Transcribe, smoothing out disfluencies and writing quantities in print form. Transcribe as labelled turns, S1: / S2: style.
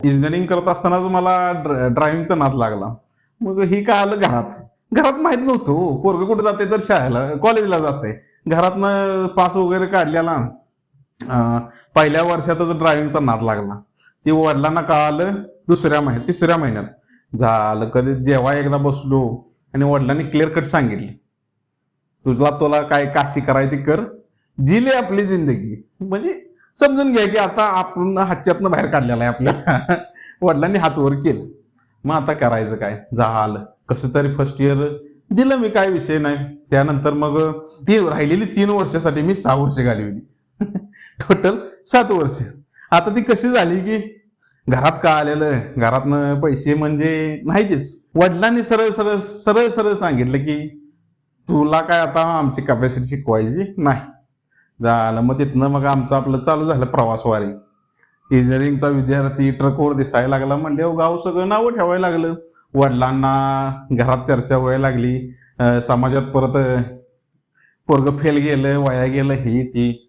S1: Engineering करत असतानाच मला ड्रायव्हिंगचा नाद लागला. मग ही काय आलं घरात. घरात माहित नव्हतं हो. पोरगं कुठे जाते तर शाळेला, कॉलेजला जाते. घरातनं पास वगैरे काढलेला. पहिल्या वर्षातच ड्रायव्हिंगचा नाद लागला. ती वडिलांना कळालं तिसऱ्या महिन्यात. झालं कधी जेव्हा एकदा बसलो आणि वडिलांनी क्लिअर कट सांगितले, तुला काय काशी करायची कर, जिले आपली जिंदगी. म्हणजे समजून घ्या की आता आपण हातच्यातनं बाहेर काढलेला आहे आपल्याला. वडिलांनी हात वर केलं. मग आता करायचं काय, झालं कसं तरी फर्स्ट इयर दिलं मी, काय विषय नाही. त्यानंतर मग ती राहिलेली 3 वर्षासाठी मी 6 वर्ष घालवली. टोटल 7 वर्ष. आता ती कशी झाली की घरात का आलेलं, घरातनं पैसे म्हणजे नाहीतच. वडिलांनी सरळ सरळ सरळ सरळ सांगितलं की तुला काय आता आमची कॅपॅसिटी शिकवायची नाही. झालं मग तिथनं मग आमचं आपलं चालू झालं प्रवासवारी. इंजिनिअरिंगचा विद्यार्थी ट्रकवर दिसायला लागला म्हणजे गाव सगळं नावं ठेवायला लागलं. वडिलांना घरात चर्चा व्हायला लागली. समाजात परत पोरग फेल गेलं, वाया गेलं, ही ती.